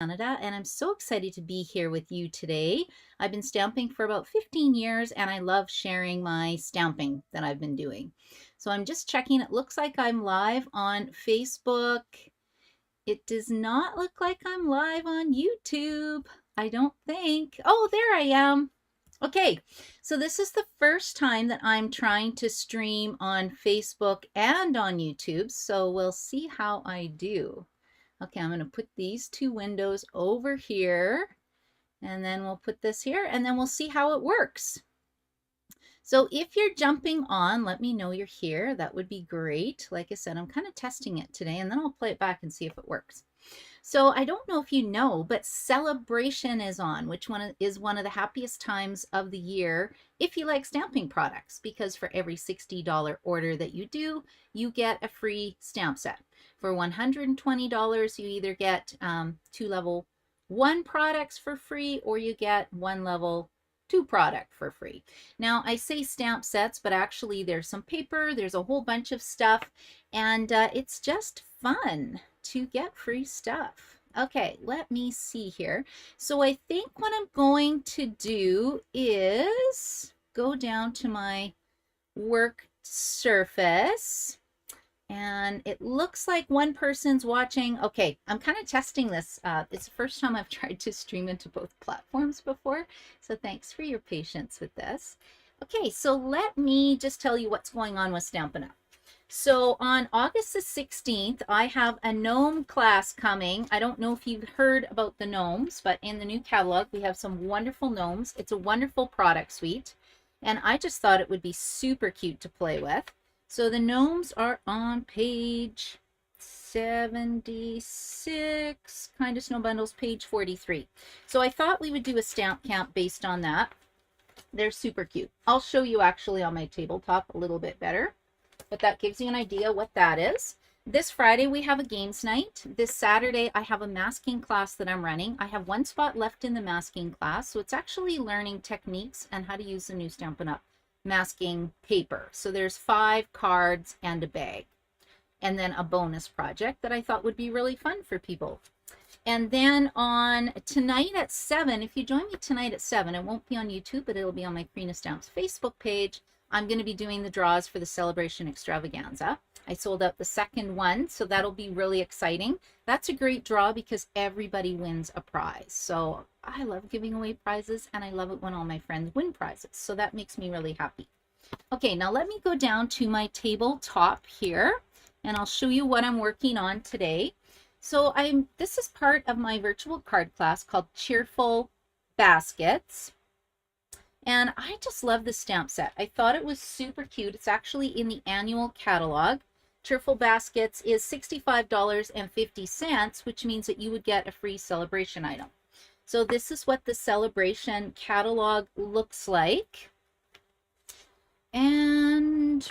Canada, and I'm so excited to be here with you today. I've been stamping for about 15 years and I love sharing my stamping that I've been doing. So I'm just checking. It looks like I'm live on Facebook. It does not look like I'm live on YouTube. I don't think. Oh, there I am. Okay, so this is the first time that I'm trying to stream on Facebook and on YouTube, so we'll see how I do. Okay, I'm going to put these two windows over here, and then we'll put this here, and then we'll see how it works. So if you're jumping on, let me know you're here. That would be great. Like I said, I'm kind of testing it today, and then I'll play it back and see if it works. So I don't know if you know, but Sale-a-bration is on, which is one of the happiest times of the year if you like stamping products, because for every $60 order that you do, you get a free stamp set. For $120, you either get 2 level 1 products for free, or you get 1 level 2 product for free. Now I say stamp sets, but actually there's some paper, there's a whole bunch of stuff, and it's just fun to get free stuff. Okay, let me see here. So I think what I'm going to do is go down to my work surface, and it looks like one person's watching. Okay, I'm kind of testing this. It's the first time I've tried to stream into both platforms before, so thanks for your patience with this. Okay, so let me just tell you what's going on with Stampin' Up! So on August the 16th, I have a gnome class coming. I don't know if you've heard about the gnomes, but in the new catalog, we have some wonderful gnomes. It's a wonderful product suite, and I just thought it would be super cute to play with. So the gnomes are on page 76, Kind of Snow Bundles, page 43. So I thought we would do a stamp camp based on that. They're super cute. I'll show you actually on my tabletop a little bit better, but that gives you an idea what that is. This Friday we have a games night. This Saturday I have a masking class that I'm running. I have 1 spot left in the masking class, so it's actually learning techniques and how to use the new Stampin' Up! Masking paper. So there's 5 cards and a bag, and then a bonus project that I thought would be really fun for people. And then on tonight at 7, if you join me tonight at 7, it won't be on YouTube, but it'll be on my Karina Stamps Facebook page. I'm going to be doing the draws for the Sale-a-bration extravaganza. I sold out the second one, so that'll be really exciting. That's a great draw because everybody wins a prize. So I love giving away prizes, and I love it when all my friends win prizes. So that makes me really happy. Okay, now let me go down to my tabletop here, and I'll show you what I'm working on today. So this is part of my virtual card class called Cheerful Baskets. And I just love the stamp set. I thought it was super cute. It's actually in the annual catalog. Cheerful Baskets is $65.50, which means that you would get a free Sale-a-bration item. So this is what the Sale-a-bration catalog looks like. And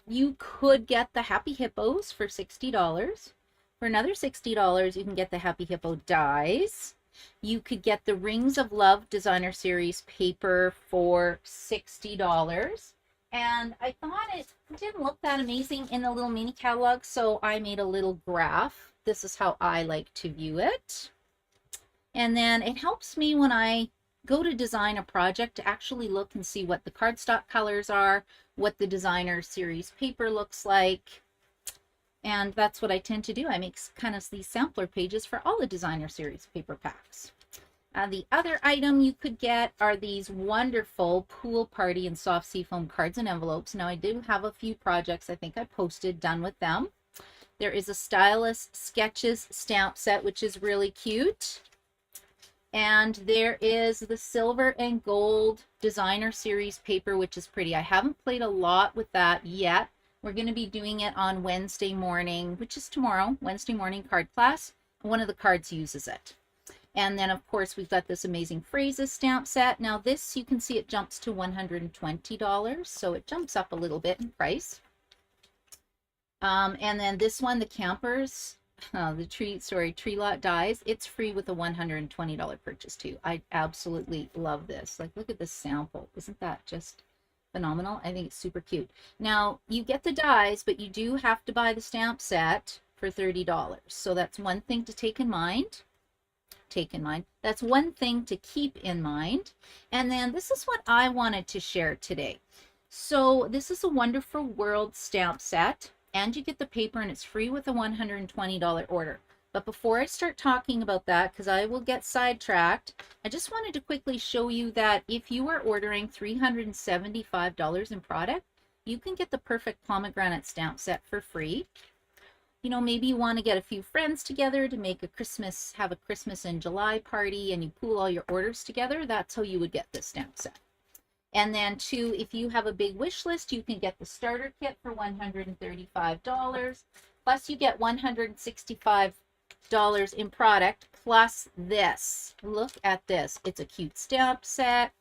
you could get the Happy Hippos for $60. For another $60, you can get the Happy Hippo dies. You could get the Rings of Love Designer Series paper for $60. And I thought it didn't look that amazing in the little mini catalog, so I made a little graph. This is how I like to view it. And then it helps me when I go to design a project to actually look and see what the cardstock colors are, what the Designer Series paper looks like. And that's what I tend to do. I make kind of these sampler pages for all the Designer Series paper packs. The other item you could get are these wonderful Pool Party and Soft Seafoam cards and envelopes. Now I do have a few projects I think I posted done with them. There is a Stylus Sketches stamp set, which is really cute. And there is the Silver and Gold Designer Series paper, which is pretty. I haven't played a lot with that yet. We're going to be doing it on Wednesday morning, which is tomorrow, Wednesday morning card class. One of the cards uses it. And then, of course, we've got this amazing Phrases stamp set. Now this, you can see it jumps to $120, so it jumps up a little bit in price. And then this one, the Campers, the Tree Lot Dies, it's free with a $120 purchase too. I absolutely love this. Like, look at this sample. Isn't that just phenomenal? I think it's super cute. Now, you get the dies, but you do have to buy the stamp set for $30. So that's one thing to take in mind. take in mind. That's one thing to keep in mind. And then this is what I wanted to share today. So this is a Wonderful World stamp set, and you get the paper, and it's free with a $120 order. But before I start talking about that, because I will get sidetracked, I just wanted to quickly show you that if you are ordering $375 in product, you can get the perfect pomegranate stamp set for free. You know, maybe you want to get a few friends together to make have a Christmas in July party, and you pool all your orders together. That's how you would get this stamp set. And then too, if you have a big wish list, you can get the starter kit for $135. Plus you get $165 in product plus this. Look at this. It's a cute stamp set.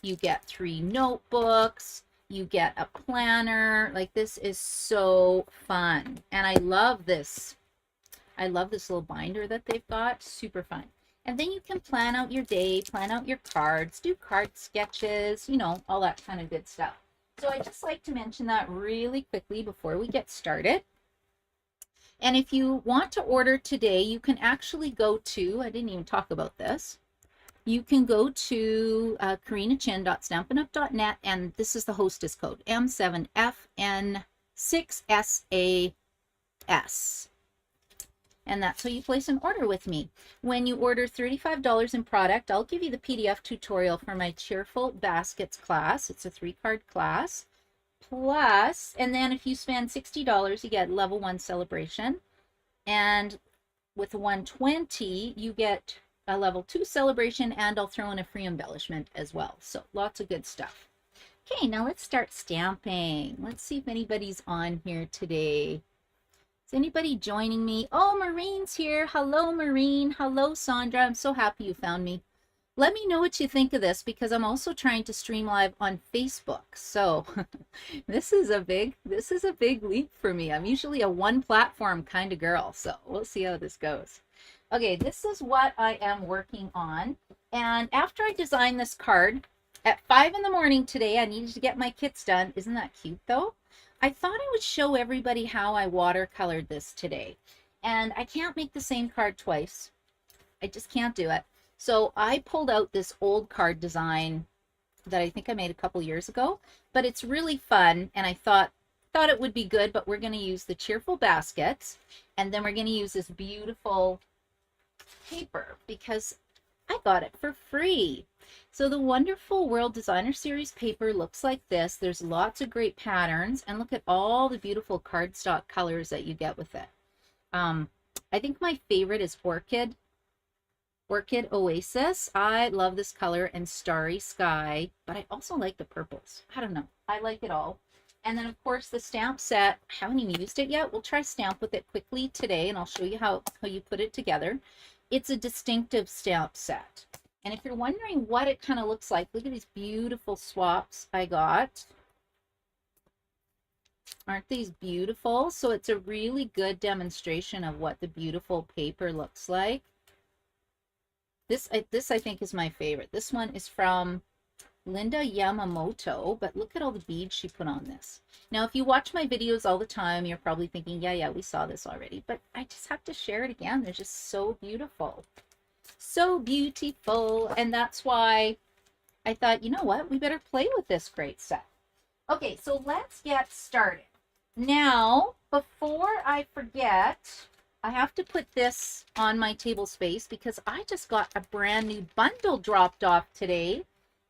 You get 3 notebooks. You get a planner. Like, this is so fun. And I love this. I love this little binder that they've got. Super fun. And then you can plan out your day, plan out your cards, do card sketches, you know, all that kind of good stuff. So I just like to mention that really quickly before we get started. And if you want to order today, you can actually go to, I didn't even talk about this, you can go to karinachin.stampinup.net, and this is the hostess code, M7FN6SAS. And that's how you place an order with me. When you order $35 in product, I'll give you the PDF tutorial for my Cheerful Baskets class. It's a 3-card class. Plus, and then if you spend $60, you get level 1 celebration. And with the $120, you get a level 2 celebration, and I'll throw in a free embellishment as well. So lots of good stuff. Okay, now let's start stamping. Let's see if anybody's on here today. Is anybody joining me? Oh, Maureen's here. Hello, Maureen. Hello, Sandra. I'm so happy you found me. Let me know what you think of this, because I'm also trying to stream live on Facebook. So this is a big leap for me. I'm usually a one platform kind of girl. So we'll see how this goes. Okay, this is what I am working on. And after I designed this card at 5 in the morning today, I needed to get my kits done. Isn't that cute though? I thought I would show everybody how I watercolored this today. And I can't make the same card twice. I just can't do it. So I pulled out this old card design that I think I made a couple years ago, but it's really fun, and I thought it would be good. But we're going to use the Cheerful Baskets, and then we're going to use this beautiful paper because I got it for free. So the Wonderful World Designer Series paper looks like this. There's lots of great patterns, and look at all the beautiful cardstock colors that you get with it. I think my favorite is Orchid Oasis. I love this color, and Starry Sky, but I also like the purples. I don't know. I like it all. And then of course the stamp set, I haven't even used it yet. We'll try stamp with it quickly today, and I'll show you how you put it together. It's a distinctive stamp set. And if you're wondering what it kind of looks like, look at these beautiful swaps I got. Aren't these beautiful? So it's a really good demonstration of what the beautiful paper looks like. This I think is my favorite. This one is from Linda Yamamoto, but look at all the beads she put on this. Now, if you watch my videos all the time, you're probably thinking, yeah, we saw this already, but I just have to share it again. They're just so beautiful. So beautiful. And that's why I thought, you know what? We better play with this great set. Okay, so let's get started. Now, before I forget, I have to put this on my table space because I just got a brand new bundle dropped off today.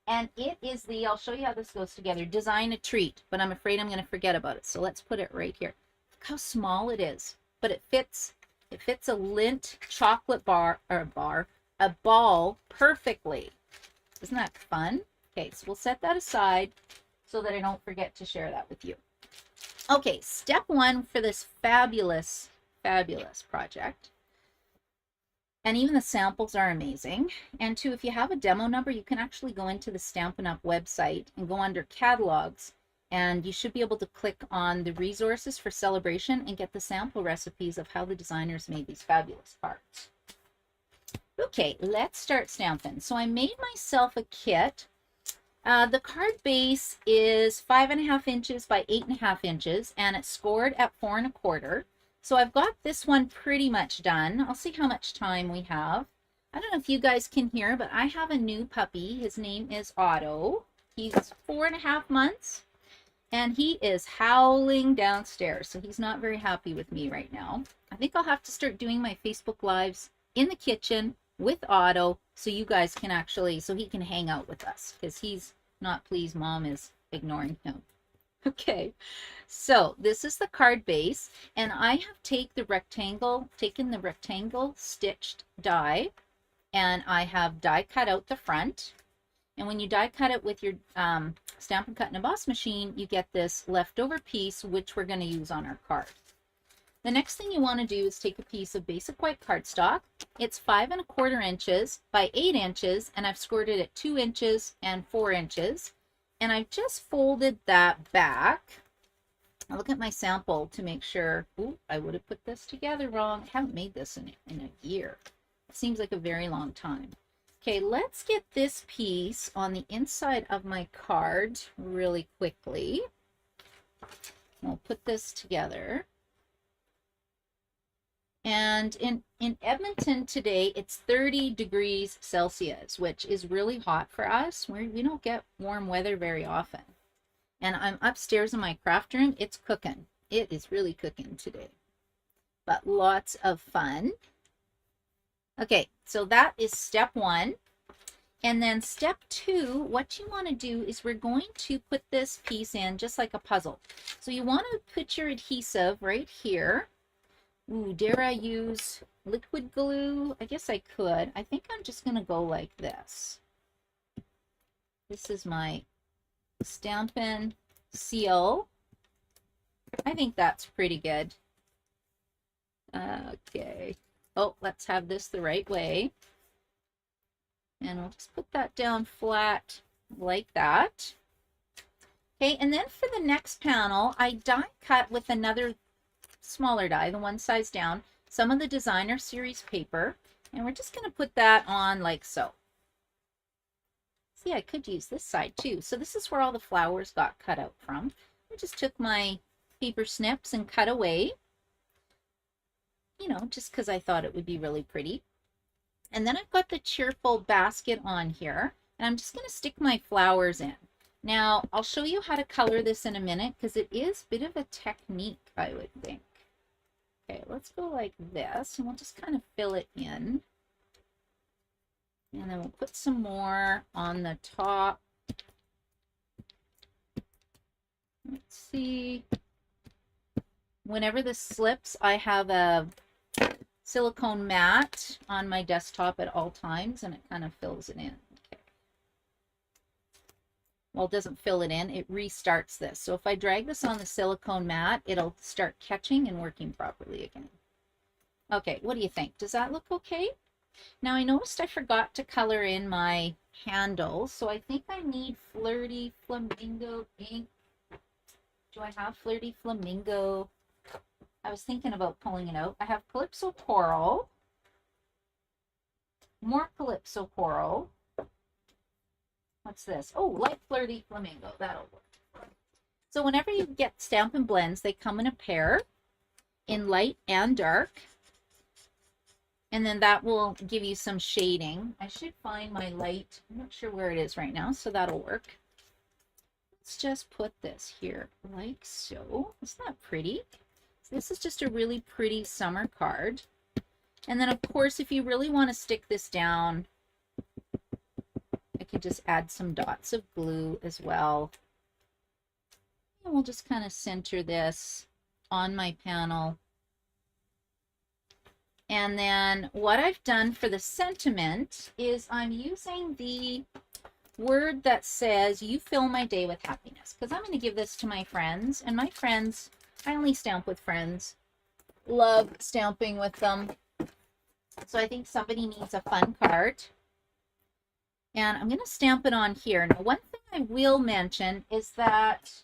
And it is the, I'll show you how this goes together, Design a Treat, but I'm afraid I'm going to forget about it. So let's put it right here. Look how small it is, but it fits a Lindt chocolate a ball perfectly. Isn't that fun? Okay, so we'll set that aside so that I don't forget to share that with you. Okay, step 1 for this fabulous project. And even the samples are amazing. And 2, if you have a demo number, you can actually go into the Stampin' Up! Website and go under catalogs, and you should be able to click on the resources for celebration and get the sample recipes of how the designers made these fabulous cards. Okay, let's start stamping. So I made myself a kit. The card base is 5.5 inches by 8.5 inches, and it's scored at 4 1/4. So I've got this one pretty much done. I'll see how much time we have. I don't know if you guys can hear, but I have a new puppy. His name is Otto. He's 4.5 months, and he is howling downstairs, so he's not very happy with me right now. I think I'll have to start doing my Facebook Lives in the kitchen with Otto so you guys can actually, so he can hang out with us, because he's not pleased Mom is ignoring him. Okay, so this is the card base, and I have taken the rectangle stitched die, and I have die cut out the front. And when you die cut it with your Stampin' Cut and Emboss machine, you get this leftover piece, which we're going to use on our card. The next thing you want to do is take a piece of basic white cardstock. It's 5¼ inches by 8 inches, and I've scored it at 2 inches and 4 inches. And I've just folded that back. I'll look at my sample to make sure. Ooh, I would have put this together wrong. I haven't made this in a year. It seems like a very long time. Okay, let's get this piece on the inside of my card really quickly. We'll put this together. And in Edmonton today, it's 30 degrees Celsius, which is really hot for us. We don't get warm weather very often. And I'm upstairs in my craft room. It's cooking. It is really cooking today. But lots of fun. Okay, so that is step 1. And then step 2, what you want to do is we're going to put this piece in just like a puzzle. So you want to put your adhesive right here. Ooh, dare I use liquid glue? I guess I could. I think I'm just going to go like this. This is my Stampin' seal. I think that's pretty good. Okay. Oh, let's have this the right way. And we'll just put that down flat like that. Okay, and then for the next panel, I die cut with another smaller die, the one size down, some of the Designer Series paper, and we're just going to put that on like so. See, I could use this side too. So this is where all the flowers got cut out from. I just took my paper snips and cut away, you know, just because I thought it would be really pretty. And then I've got the Cheerful Basket on here, and I'm just going to stick my flowers in. Now, I'll show you how to color this in a minute because it is a bit of a technique, I would think. Okay, let's go like this, and we'll just kind of fill it in. And then we'll put some more on the top. Let's see. Whenever this slips, I have a silicone mat on my desktop at all times, and it kind of fills it in. Okay. Well, it doesn't fill it in, it restarts this. So if I drag this on the silicone mat, it'll start catching and working properly again. Okay, what do you think? Does that look okay? Now I noticed I forgot to color in my handles, so I think I need Flirty Flamingo ink. Do I have Flirty Flamingo? I was thinking about pulling it out. I have Calypso Coral. More Calypso Coral. What's this? Oh, Light Flirty Flamingo. That'll work. So whenever you get Stampin' Blends, they come in a pair in light and dark. And then that will give you some shading. I should find my light. I'm not sure where it is right now, so that'll work. Let's just put this here like so. Isn't that pretty? So this is just a really pretty summer card. And then, of course, if you really want to stick this down, I could just add some dots of glue as well. And we'll just kind of center this on my panel. And then what I've done for the sentiment is I'm using the word that says, "You fill my day with happiness," because I'm going to give this to my friends. And my friends, I only stamp with friends, love stamping with them. So I think somebody needs a fun card. And I'm going to stamp it on here. Now, one thing I will mention is that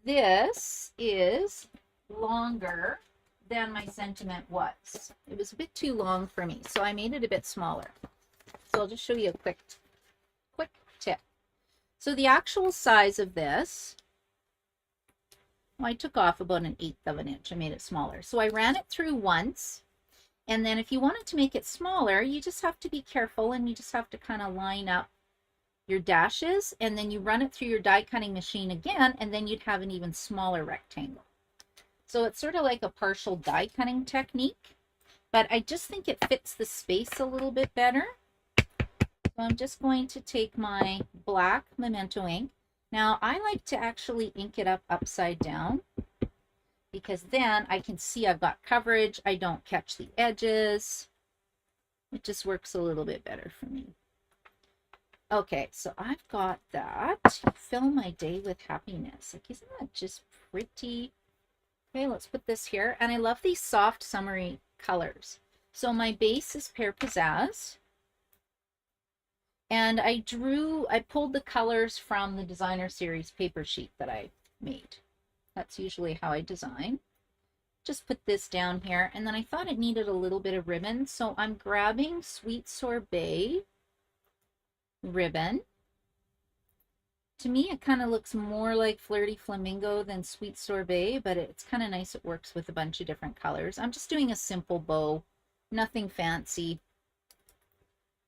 this is longer than my sentiment was. It was a bit too long for me, so I made it a bit smaller. So I'll just show you a quick tip. So the actual size of this, well, I took off about 1/8 of an inch. I made it smaller. So I ran it through once, And then if you wanted to make it smaller, you just have to be careful and you just have to kind of line up your dashes, and then you run it through your die cutting machine again, and then you'd have an even smaller rectangle. So it's sort of like a partial die cutting technique, but I just think it fits the space a little bit better. So I'm just going to take my black Memento ink. Now I like to actually ink it up upside down, because then I can see I've got coverage. I don't catch the edges. It just works a little bit better for me. Okay, so I've got that. Fill my day with happiness. Like, isn't that just pretty? Okay, let's put this here. And I love these soft, summery colors. So my base is Pear Pizzazz. And I pulled the colors from the designer series paper sheet that I made. That's usually how I design. Just put this down here. And then I thought it needed a little bit of ribbon. So I'm grabbing Sweet Sorbet ribbon. To me, it kind of looks more like Flirty Flamingo than Sweet Sorbet, but it's kind of nice. It works with a bunch of different colors. I'm just doing a simple bow, nothing fancy,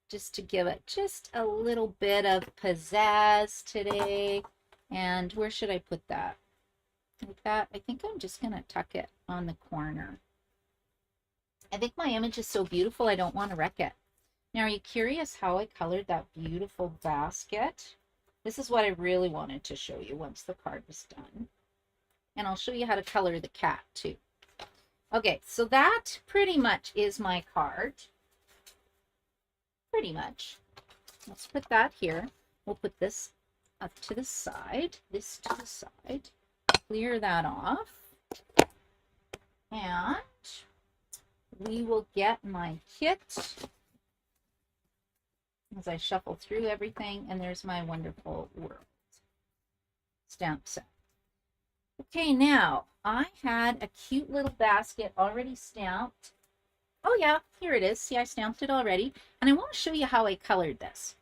just to give it just a little bit of pizzazz today. And where should I put that? Like that. I think I'm just going to tuck it on the corner. I think my image is so beautiful, I don't want to wreck it. Now, are you curious how I colored that beautiful basket? This is what I really wanted to show you once the card was done. And I'll show you how to color the cat too. Okay, so that pretty much is my card. Pretty much. Let's put that here. We'll put this up to the side, this to the side. Clear that off. And we will get my kit as I shuffle through everything, and there's my wonderful world stamp set. Okay, now I had a cute little basket already stamped. Oh yeah, here it is. See, I stamped it already. And I want to show you how I colored this.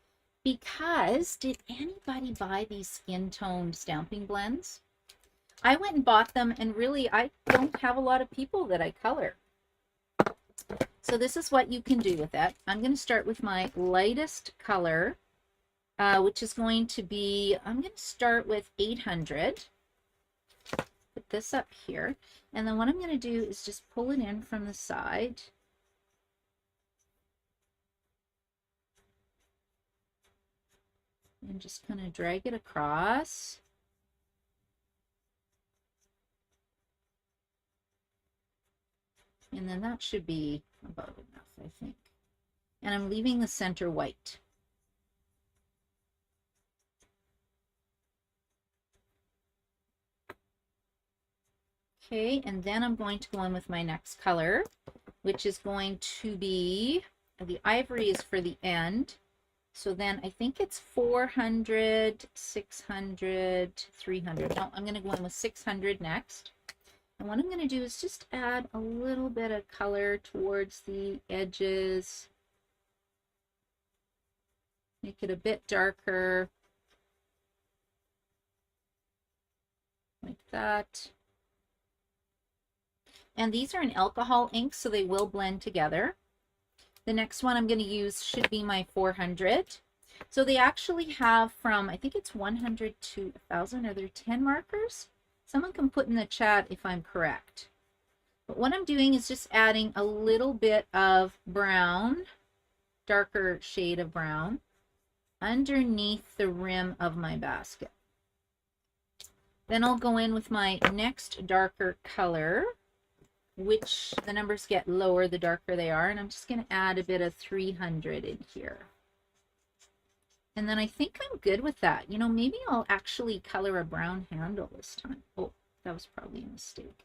Because did anybody buy these skin toned stamping blends? I went and bought them, and really I don't have a lot of people that I color. So this is what you can do with it. I'm going to start with my lightest color, which is going to be, I'm going to start with 800. Put this up here. And then what I'm going to do is just pull it in from the side. And just kind of drag it across. And then that should be about enough, I think. And I'm leaving the center white. Okay, and then I'm going to go in with my next color, which is going to be, the ivory is for the end. So then I think it's 400, 600, 300. No, I'm going to go in with 600 next. And what I'm going to do is just add a little bit of color towards the edges. Make it a bit darker. Like that. And these are an alcohol ink, so they will blend together. The next one I'm going to use should be my 400. So they actually have from, I think it's 100 to 1,000. Are there 10 markers? Someone can put in the chat if I'm correct. But what I'm doing is just adding a little bit of brown, darker shade of brown, underneath the rim of my basket. Then I'll go in with my next darker color, which the numbers get lower the darker they are, and I'm just going to add a bit of 300 in here. And then I think I'm good with that. You know, maybe I'll actually color a brown handle this time. Oh, that was probably a mistake.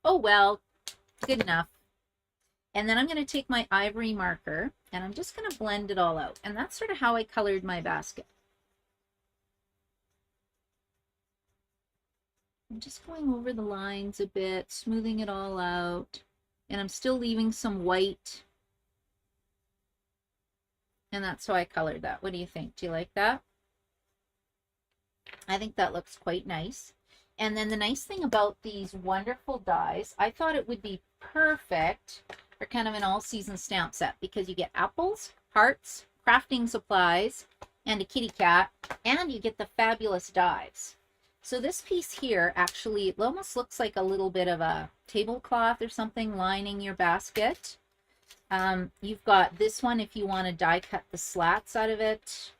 Oh well, good enough. And then I'm going to take my ivory marker and I'm just going to blend it all out. And that's sort of how I colored my basket. I'm just going over the lines a bit, smoothing it all out. And I'm still leaving some white. And that's how I colored that. What do you think? Do you like that? I think that looks quite nice. And then the nice thing about these wonderful dies, I thought it would be perfect are kind of an all-season stamp set because you get apples, hearts, crafting supplies, and a kitty cat, and you get the fabulous dies. So this piece here, actually, it almost looks like a little bit of a tablecloth or something lining your basket. You've got this one if you want to die cut the slats out of it.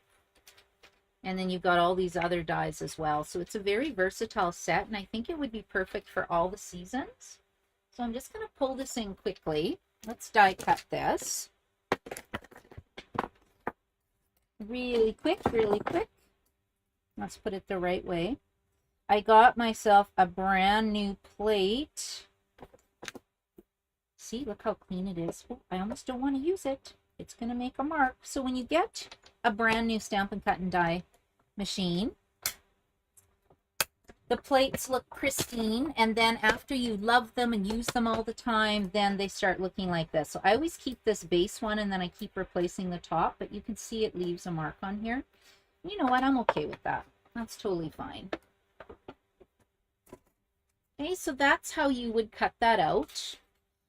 And then you've got all these other dies as well. So it's a very versatile set, and I think it would be perfect for all the seasons. So I'm just going to pull this in quickly. Let's die cut this. Really quick, really quick. Let's put it the right way. I got myself a brand new plate. See, look how clean it is. Oh, I almost don't want to use it. It's going to make a mark. So when you get a brand new Stampin' Cut and Die machine, the plates look pristine, and then after you love them and use them all the time, then they start looking like this. So I always keep this base one, and then I keep replacing the top, but you can see it leaves a mark on here. You know what? I'm okay with that. That's totally fine. Okay, so that's how you would cut that out.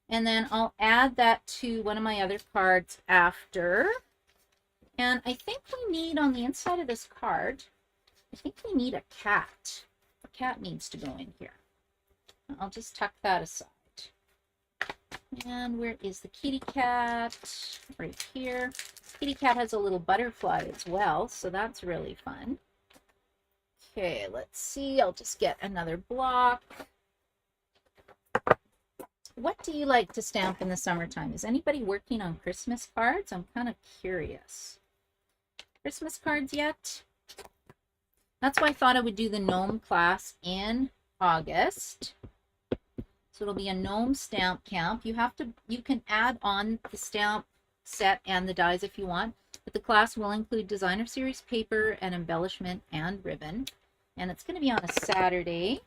And then I'll add that to one of my other cards after. And I think we need, on the inside of this card, I think we need a cat. The cat needs to go in here. I'll just tuck that aside. And where is the kitty cat? Right here. Kitty cat has a little butterfly as well, so that's really fun. Okay, let's see. I'll just get another block. What do you like to stamp in the summertime? Is anybody working on Christmas cards? I'm kind of curious. Christmas cards yet? That's why I thought I would do the gnome class in August. So it'll be a gnome stamp camp. You can add on the stamp set and the dies if you want, but the class will include designer series paper and embellishment and ribbon. And it's going to be on a Saturday.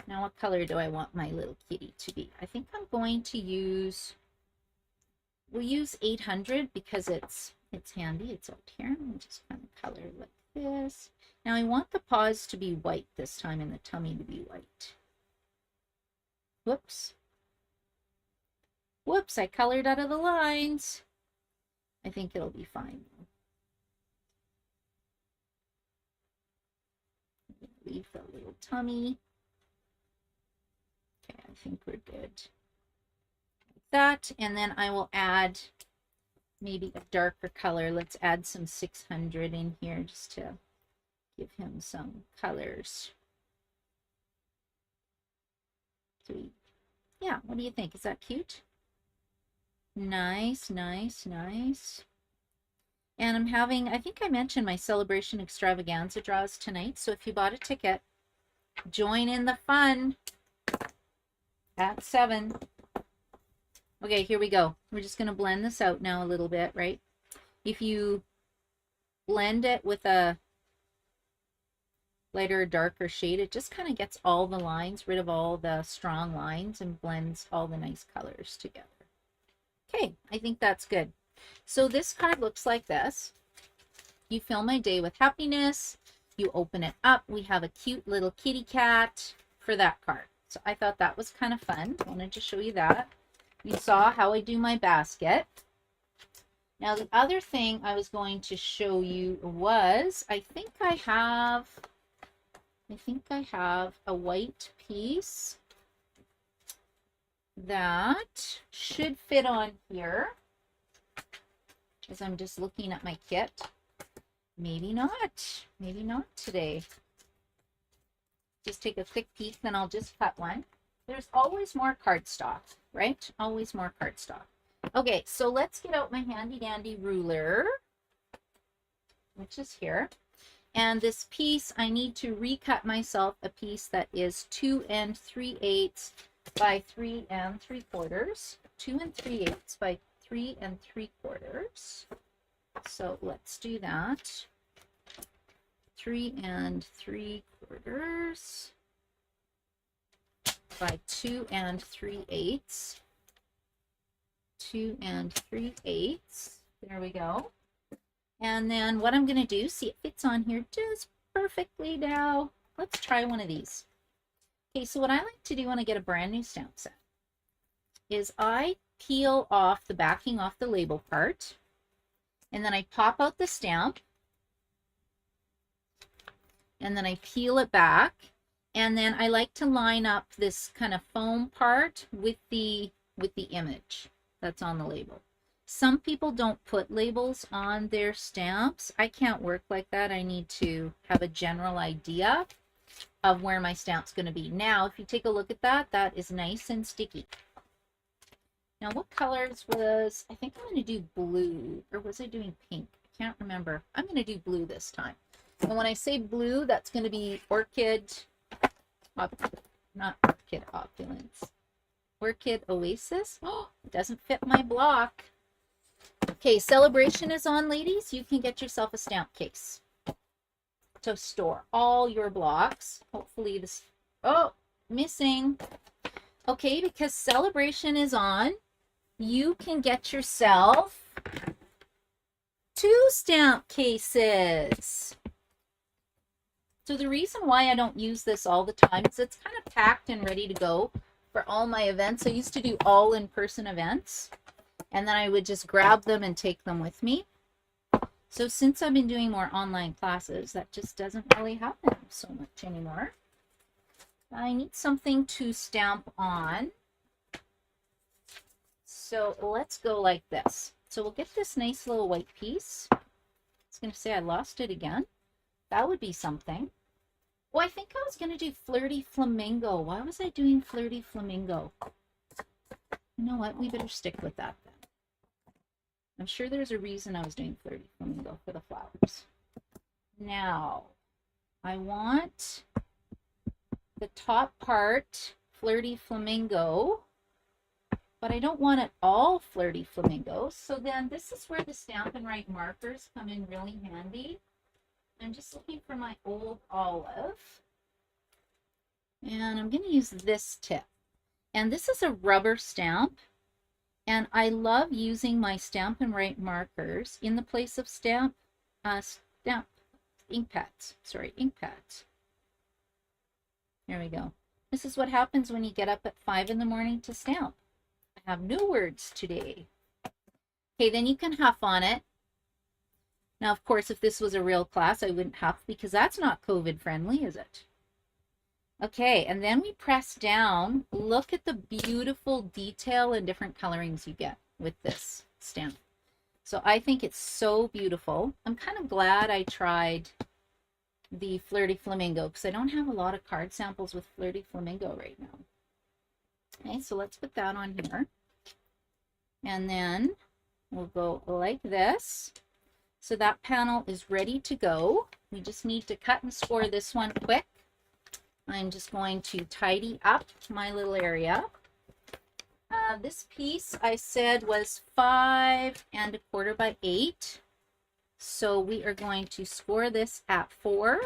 Now, what color do I want my little kitty to be? I think I'm going to use, we'll use 800 because it's handy. It's out here. Let me just kind of color it like this. Now, I want the paws to be white this time and the tummy to be white. Whoops. Whoops, I colored out of the lines. I think it'll be fine. Leave the little tummy. Okay, I think we're good. Like that, and then I will add maybe a darker color. Let's add some 600 in here just to give him some colors. Sweet. Yeah, what do you think? Is that cute? Nice, nice, nice. And I'm having, I think I mentioned my Sale-a-bration extravaganza draws tonight. So if you bought a ticket, join in the fun at 7. Okay, here we go. We're just going to blend this out now a little bit, right? If you blend it with a lighter or darker shade, it just kind of gets all the lines, rid of all the strong lines, and blends all the nice colors together. Okay, I think that's good. So this card looks like this. You fill my day with happiness. You open it up. We have a cute little kitty cat for that card. So I thought that was kind of fun. I wanted to show you that. You saw how I do my basket. Now the other thing I was going to show you was, I think I have a white piece that should fit on here. As I'm just looking at my kit. Maybe not. Maybe not today. Just take a thick piece, then I'll just cut one. There's always more cardstock, right? Always more cardstock. Okay, so let's get out my handy dandy ruler, which is here. And this piece, I need to recut myself a piece that is 2 3/8 by 3 3/4. 2 3/8 by 3 3/4. So let's do that. 3 3/4 by 2 3/8. 2 3/8. There we go. And then what I'm going to do, see, it fits on here just perfectly now. Let's try one of these. Okay, so what I like to do when I get a brand new stamp set is I peel off the backing off the label part, and then I pop out the stamp, and then I peel it back, and then I like to line up this kind of foam part with the image that's on the label. Some people don't put labels on their stamps. I can't work like that. I need to have a general idea of where my stamp's going to be. Now, if you take a look at that, that is nice and sticky. Now, what colors was, I think I'm going to do blue, or was I doing pink? I can't remember. I'm going to do blue this time. And when I say blue, that's going to be Orchid, not Orchid Opulence, Orchid Oasis. Oh, it doesn't fit my block. Okay, Sale-a-bration is on, ladies. You can get yourself a stamp case to store all your blocks. Hopefully this, oh, missing. Okay, because Sale-a-bration is on, you can get yourself 2 stamp cases. So the reason why I don't use this all the time is it's kind of packed and ready to go for all my events. I used to do all in-person events, and then I would just grab them and take them with me. So since I've been doing more online classes, that just doesn't really happen so much anymore. I need something to stamp on. So let's go like this. So we'll get this nice little white piece. I was going to say I lost it again. That would be something. Oh, I think I was going to do Flirty Flamingo. Why was I doing Flirty Flamingo? You know what? We better stick with that then. I'm sure there's a reason I was doing Flirty Flamingo for the flowers. Now, I want the top part Flirty Flamingo, but I don't want it all Flirty Flamingo. So then this is where the Stampin' Write markers come in really handy. I'm just looking for my old olive, and I'm going to use this tip. And this is a rubber stamp, and I love using my Stampin' Write markers in the place of ink pads. Sorry, ink pads. There we go. This is what happens when you get up at 5 in the morning to stamp. I have new words today. Okay, then you can huff on it. Now, of course, if this was a real class, I wouldn't huff because that's not COVID friendly, is it? Okay, and then we press down. Look at the beautiful detail and different colorings you get with this stamp. So I think it's so beautiful. I'm kind of glad I tried the Flirty Flamingo because I don't have a lot of card samples with Flirty Flamingo right now. Okay, so let's put that on here. And then we'll go like this. So that panel is ready to go. We just need to cut and score this one quick. I'm just going to tidy up my little area. This piece I said was 5 1/4 by 8. So we are going to score this at 4,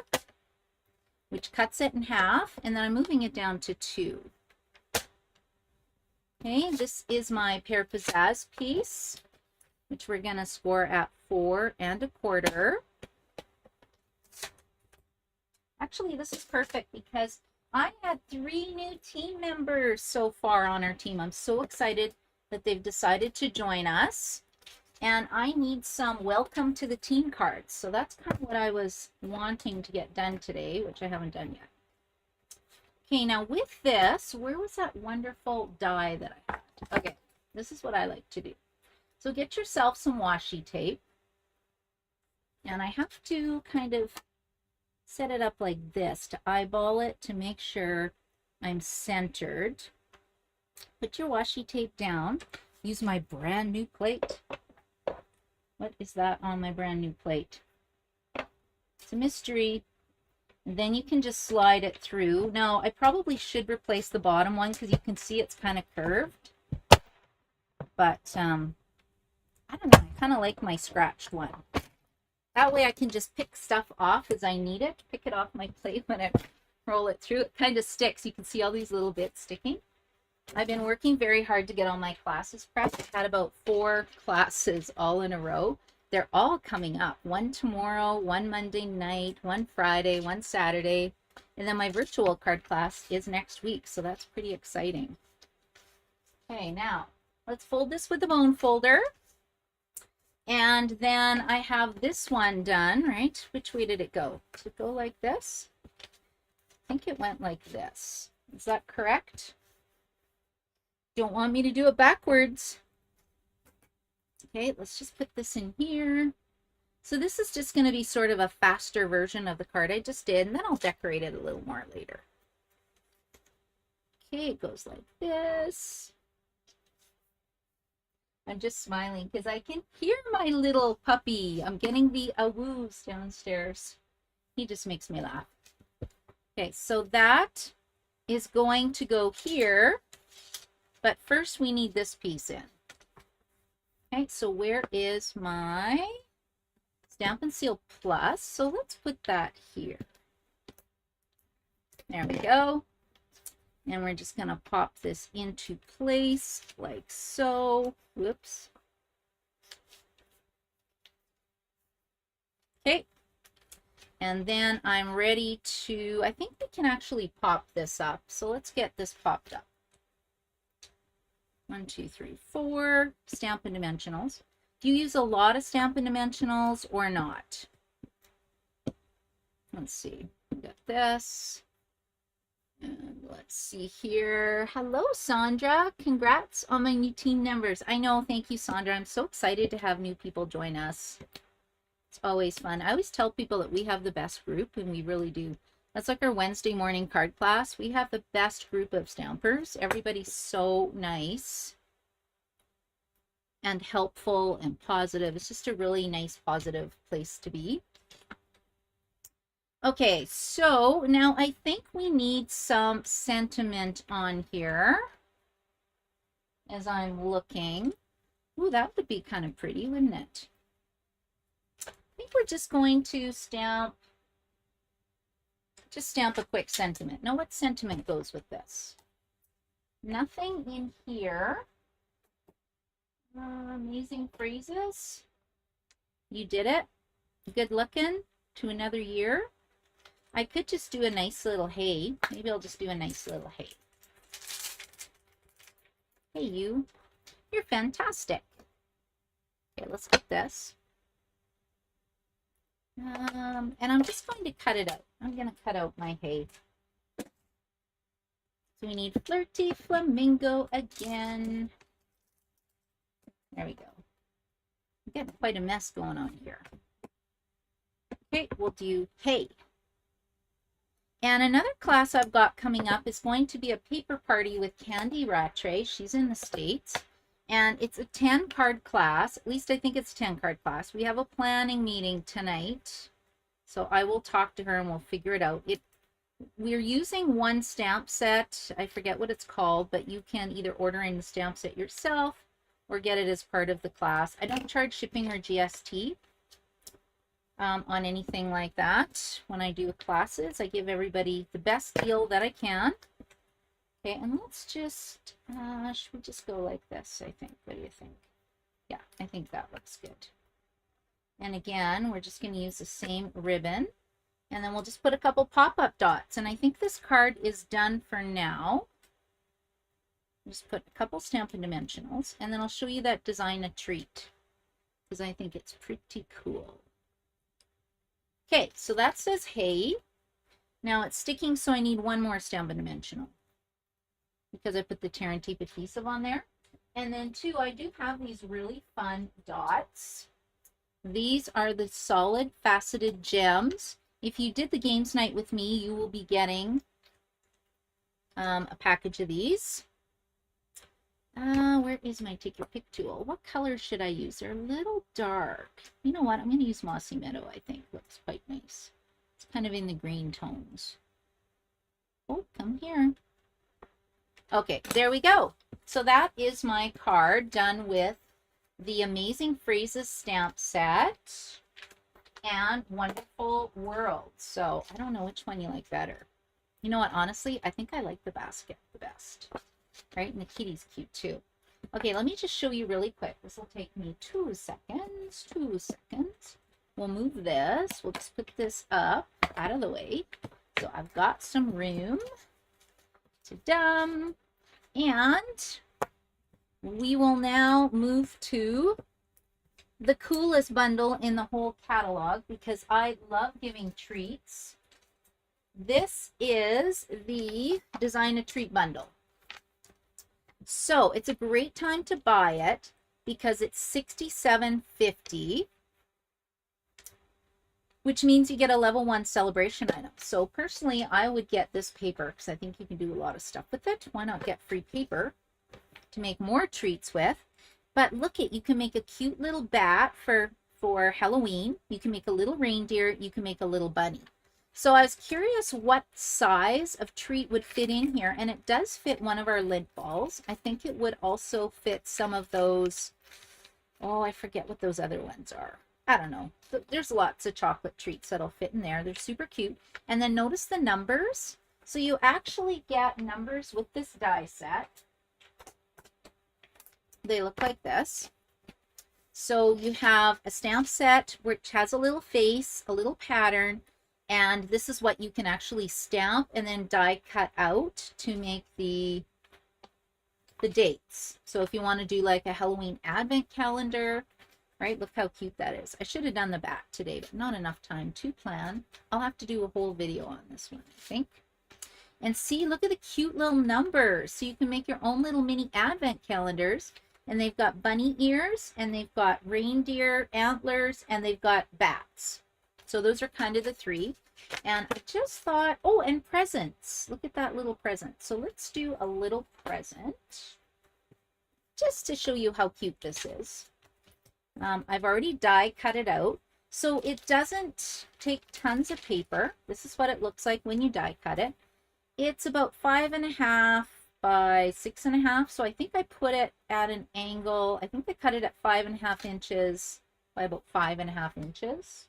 which cuts it in half, and then I'm moving it down to 2. Okay, this is my Pear Pizzazz piece, which we're going to score at 4 1/4. Actually, this is perfect because I had 3 new team members so far on our team. I'm so excited that they've decided to join us. And I need some welcome to the team cards. So that's kind of what I was wanting to get done today, which I haven't done yet. Okay, now with this, where was that wonderful die that I had? Okay, this is what I like to do. So get yourself some washi tape. And I have to kind of set it up like this to eyeball it to make sure I'm centered. Put your washi tape down. Use my brand new plate. What is that on my brand new plate? It's a mystery. And then you can just slide it through. Now, I probably should replace the bottom one because you can see it's kind of curved. But, I don't know. I kind of like my scratched one. That way I can just pick stuff off as I need it. Pick it off my plate when I roll it through. It kind of sticks. You can see all these little bits sticking. I've been working very hard to get all my classes prepped. I've had about 4 classes all in a row. They're all coming up. One tomorrow, one Monday night, one Friday, one Saturday. And then my virtual card class is next week. So that's pretty exciting. Okay, now let's fold this with the bone folder. And then I have this one done, right? Which way did it go? Did it go like this? I think it went like this. Is that correct? Don't want me to do it backwards. Okay, let's just put this in here. So this is just going to be sort of a faster version of the card I just did, and then I'll decorate it a little more later. Okay, it goes like this. I'm just smiling because I can hear my little puppy. I'm getting the awoos downstairs. He just makes me laugh. Okay, so that is going to go here, but first we need this piece in. Okay, so where is my Stamp and Seal Plus? So let's put that here. There we go. And we're just going to pop this into place like so. Whoops. Okay. And then I'm ready to, I think we can actually pop this up. So let's get this popped up. 1, 2, 3, 4. Stampin' Dimensionals. Do you use a lot of Stampin' Dimensionals or not? Let's see. We got this. And let's see here. Hello, Sandra. Congrats on my new team members. I know. Thank you, Sandra. I'm so excited to have new people join us. It's always fun. I always tell people that we have the best group, and we really do. That's like our Wednesday morning card class. We have the best group of stampers. Everybody's so nice and helpful and positive. It's just a really nice, positive place to be. Okay, so now I think we need some sentiment on here as I'm looking. Ooh, that would be kind of pretty, wouldn't it? I think we're just going to stamp a quick sentiment. Now, what sentiment goes with this? Nothing in here. Amazing phrases. You did it. Good looking to another year. I could just do a nice little hey. Maybe I'll just do a nice little hey. Hey, you. You're fantastic. Okay, let's get this. And I'm just going to cut it out. I'm going to cut out my hay. So we need Flirty Flamingo again. There we go. I'm getting quite a mess going on here. Okay, we'll do hay. And another class I've got coming up is going to be a paper party with Candy Rattray. She's in the States. And it's a 10-card class. At least I think it's a 10-card class. We have a planning meeting tonight. So I will talk to her and we'll figure it out. We're using one stamp set. I forget what it's called, but you can either order in the stamp set yourself or get it as part of the class. I don't charge shipping or GST. On anything like that. When I do classes, I give everybody the best deal that I can. Okay, and let's just, should we just go like this, I think? What do you think? Yeah, I think that looks good. And again, we're just going to use the same ribbon. And then we'll just put a couple pop-up dots. And I think this card is done for now. Just put a couple Stampin' Dimensionals. And then I'll show you that design a treat. Because I think it's pretty cool. Okay, so that says hey. Now it's sticking, so I need one more Stampin' Dimensional because I put the tear and tape adhesive on there. And then two, I do have these really fun dots. These are the solid faceted gems. If you did the games night with me, you will be getting a package of these. Where is my take your pick tool? What color should I use? They're a little dark. You know what? I'm going to use Mossy Meadow, I think. Looks quite nice. It's kind of in the green tones. Oh, come here. Okay, there we go. So that is my card done with the Amazing Phrases stamp set and Wonderful World. So I don't know which one you like better. You know what? Honestly, I think I like the basket the best. Right? And the kitty's cute too. Okay, let me just show you really quick. This will take me 2 seconds. 2 seconds. We'll move this. We'll just put this up out of the way. So I've got some room. Ta-dum. And we will now move to the coolest bundle in the whole catalog because I love giving treats. This is the Design a Treat bundle. So it's a great time to buy it because it's $67.50, which means you get a level 1 celebration item. So personally, I would get this paper because I think you can do a lot of stuff with it. Why not get free paper to make more treats with? But look at, you can make a cute little bat for Halloween. You can make a little reindeer. You can make a little bunny. So I was curious what size of treat would fit in here, and it does fit one of our lid balls. I think it would also fit some of those, oh, I forget what those other ones are. I don't know. There's lots of chocolate treats that'll fit in there. They're super cute. And then notice the numbers. So you actually get numbers with this die set. They look like this. So you have a stamp set which has a little face, a little pattern, and this is what you can actually stamp and then die cut out to make the dates. So if you want to do like a Halloween advent calendar, right? Look how cute that is. I should have done the back today, but not enough time to plan. I'll have to do a whole video on this one, I think. And see, look at the cute little numbers. So you can make your own little mini advent calendars. And they've got bunny ears, and they've got reindeer antlers, and they've got bats. So those are kind of the three. And I just thought, oh, and presents. Look at that little present. So let's do a little present just to show you how cute this is. I've already die cut it out. So it doesn't take tons of paper. This is what it looks like when you die cut it. It's about 5.5 by 6.5. So I think I put it at an angle. I think I cut it at 5.5 inches by about 5.5 inches.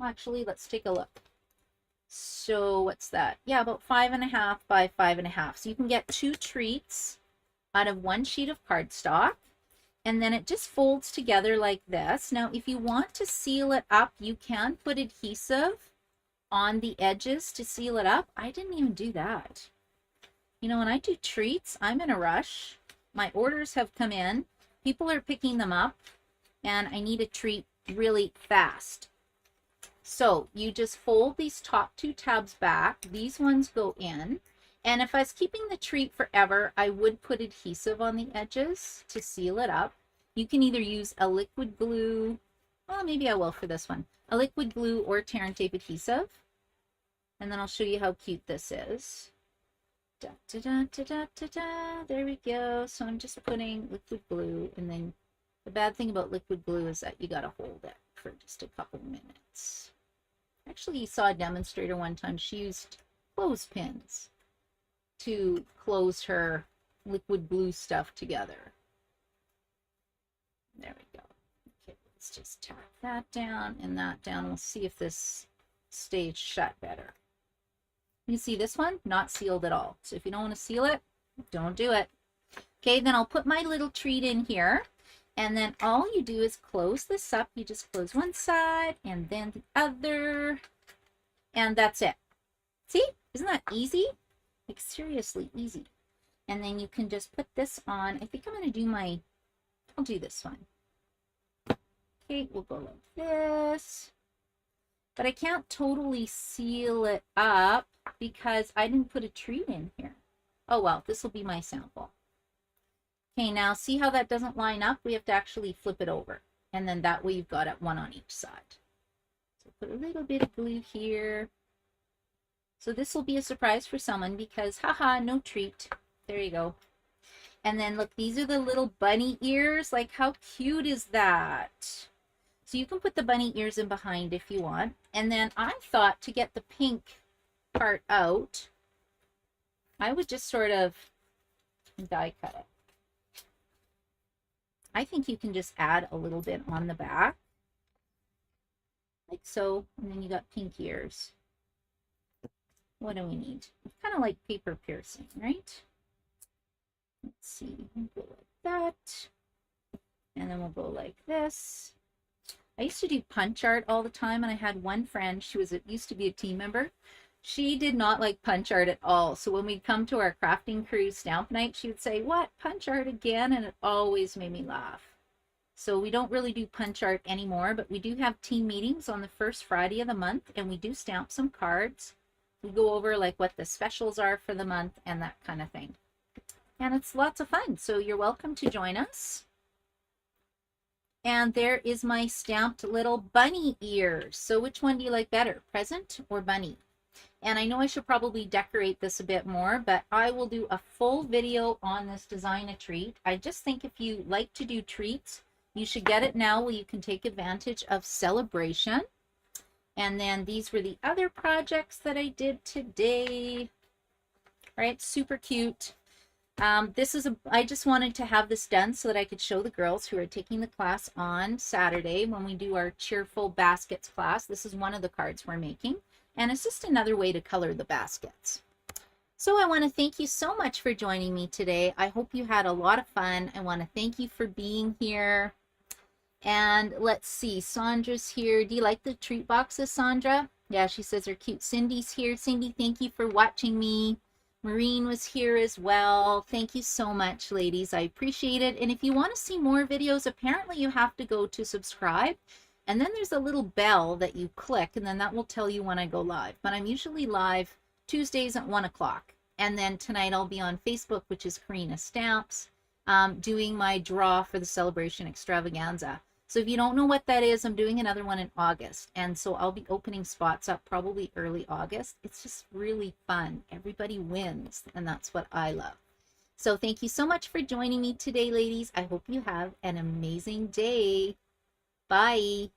Actually, let's take a look. So what's that? Yeah, about 5.5 by 5.5. So you can get 2 treats out of 1 sheet of cardstock. And then it just folds together like this. Now, if you want to seal it up, you can put adhesive on the edges to seal it up. I didn't even do that. You know, when I do treats, I'm in a rush. My orders have come in. People are picking them up. And I need a treat really fast. So you just fold these top 2 tabs back. These ones go in. And if I was keeping the treat forever, I would put adhesive on the edges to seal it up. You can either use a liquid glue, well, maybe I will for this one, a liquid glue or tear and tape adhesive. And then I'll show you how cute this is. Da, da, da, da, da, da, da. There we go. So I'm just putting liquid glue, and then the bad thing about liquid glue is that you got to hold it for just a couple minutes. Actually, you saw a demonstrator one time. She used clothespins to close her liquid glue stuff together. There we go. Okay, let's just tack that down and that down. We'll see if this stays shut better. You can see this one, not sealed at all. So if you don't want to seal it, don't do it. Okay, then I'll put my little treat in here. And then all you do is close this up. You just close one side and then the other. And that's it. See? Isn't that easy? Like seriously easy. And then you can just put this on. I think I'm going to do I'll do this one. Okay, we'll go like this. But I can't totally seal it up because I didn't put a treat in here. Oh well, this will be my sample. Okay, now see how that doesn't line up? We have to actually flip it over. And then that way you've got it one on each side. So put a little bit of glue here. So this will be a surprise for someone because, haha, no treat. There you go. And then look, these are the little bunny ears. Like, how cute is that? So you can put the bunny ears in behind if you want. And then I thought to get the pink part out, I would just sort of die cut it. I think you can just add a little bit on the back. Like so. And then you got pink ears. What do we need? Kind of like paper piercing, right? Let's see. We'll go like that. And then we'll go like this. I used to do punch art all the time, and I had one friend, used to be a team member. She did not like punch art at all. So when we'd come to our crafting crew stamp night, she would say, "What, punch art again?" And it always made me laugh. So we don't really do punch art anymore, but we do have team meetings on the first Friday of the month, and we do stamp some cards. We go over like what the specials are for the month and that kind of thing. And it's lots of fun. So you're welcome to join us. And there is my stamped little bunny ears. So which one do you like better, present or bunny? And I know I should probably decorate this a bit more, but I will do a full video on this design a treat. I just think if you like to do treats, you should get it now where you can take advantage of Sale-a-bration. And then these were the other projects that I did today. All right, super cute. I just wanted to have this done so that I could show the girls who are taking the class on Saturday when we do our Cheerful Baskets class. This is one of the cards we're making, and it's just another way to color the baskets. So I want to thank you so much for joining me today. I hope you had a lot of fun. I want to thank you for being here. And let's see, Sandra's here. Do you like the treat boxes, Sandra? Yeah, she says they're cute. Cindy's here. Cindy, thank you for watching me. Maureen was here as well. Thank you so much, ladies. I appreciate it. And if you want to see more videos, apparently you have to go to subscribe. And then there's a little bell that you click, and then that will tell you when I go live. But I'm usually live Tuesdays at 1 o'clock. And then tonight I'll be on Facebook, which is Karina Stamps, doing my draw for the Sale-a-bration extravaganza. So if you don't know what that is, I'm doing another one in August. And so I'll be opening spots up probably early August. It's just really fun. Everybody wins, and that's what I love. So thank you so much for joining me today, ladies. I hope you have an amazing day. Bye.